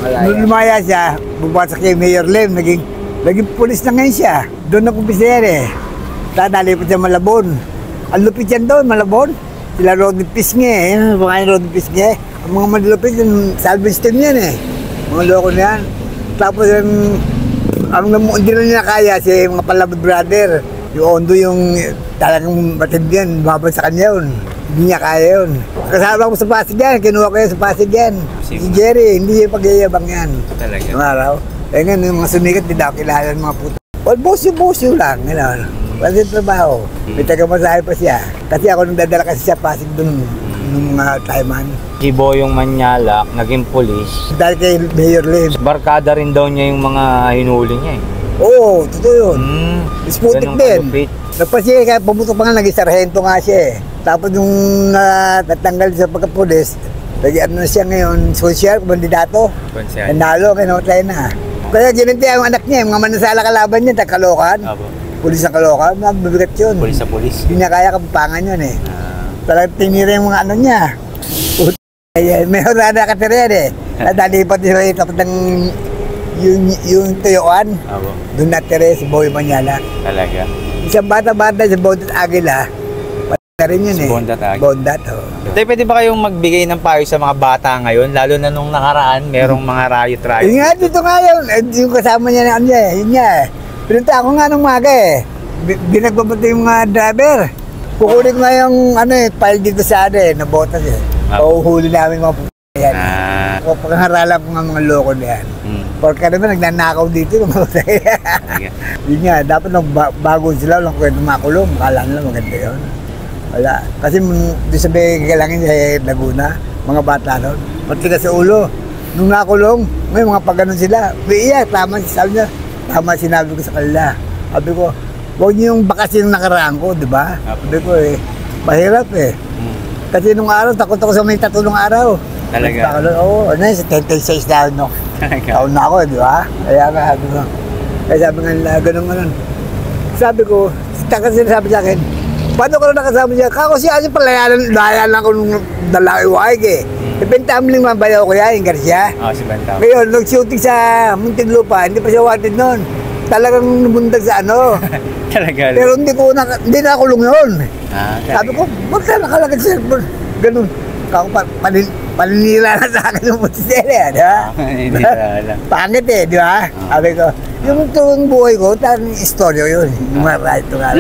Nung lumaya siya, bumasa kay Mayor Lem, naging pulis na ngayon siya. Doon ako pisere. Nalipot siya Malabon. Ang lupit yan doon, Malabon. Sila Rodney Pisnge, mga Rodney Pisnge. Ang mga malupit, yung salvage team yan eh. Mga loko na yan. Tapos hindi na niya kaya si mga Palabot brother. Yung Ondo yung talagang matindi yan, babad sa kanya yun. Hindi niya kaya yun. Kasama ko sa Pasig yan, kinuha ko yan sa Pasig yan. Si Jerry, hindi yung pagyayabang yan. Talaga? Yung araw. Eh nga, yung mga sumikat, hindi daw kilala ng mga puto. Well, bosyo lang, gano'n. Wala yung trabaho. May taga-masahe pa siya. Kasi ako nung dadala kasi siya Pasig dun nung mga taiman. Si Boyong Manyalak, naging pulis. Dahil kay Mayor Lim. Barkada rin daw niya yung mga hinuli niya eh. Oo, totoo yun. Disputik din. Nagpasiya, kaya pumutok pa nga, naging sarhento nga siya eh. Tapos nung natanggal sa pagkapulis, ano na siya ngayon, social, kandidato. Nandalo, kinotay na. Kaya ginanti ang anak niya, mga manasala kalaban niya, Kalokan. Pulis sa Kalokan, mabigat yun. Pulis sa pulis. Hindi niya kaya kapapangan yun eh. Talagang tinira yung mga ano niya. May horada katira yan eh. Nadalipat niya tapos ng yung tuyuan. Doon natira si Boy Manyala. Talaga? Isang bata-bata sa Bondat Agila. Pati rin yun eh. Bondat Agila? Bondat, oo. Pwede ba kayong magbigay ng payo sa mga bata ngayon? Lalo na nung nakaraan, merong mga riot-riot. Yun nga, dito nga yun. Yung kasama niya na niya eh. Yun nga eh. Pinunta ako nga nung maga eh. Binagbabati yung mga driver. Kukunin ko nga yung file dito sa na botas eh. Pauhuli namin mga p***yan. Pagkakaralan ko nga mga loko na yan. Porque naman nagnanakaw dito. Yun nga, dapat bago sila, walang kwento makulong. Akala nila maganda yun. Wala. Kasi doon sa Galangin sa Laguna, mga bata nun, matigas sa ulo. Nung nakulong, may mga pagganon sila. Iiyak, tama sabi niya. Tama sinabi ko sa kanila. Sabi ko, huwag niyo yung bakasin ng nakaraan ko, di ba? Sabi ko eh, mahirap eh. Kasi nung araw, takot ako sa may tatulong araw. Talaga? Oo, ano yun, sa 36 taon na ako, di ba? Kaya nga, sabi ko. Kaya sabi nga nila, ganun. Sabi ko, kasi sabi sa akin, paano ko na nakasama siya? Kako siya kasi palayanan ako nung dalakiwag eh. Ipentamling mabayaw ko yan, yung Garcia. Si Bentam. Ngayon, nag-shooting sa Muntinlupa, hindi pa siya wanted noon. Talagang nabundag sa Talaga? Pero hindi na nakulong yun. Sabi ko, ba't ka nakalagay sa cellphone? Ganun. Kako paninira na sa akin yung Muntinlupa, di ba? Hindi na alam. Pangit eh, di ba? Sabi ko, yung buhay ko, talagang istoryo yun. Yung mga right to nga.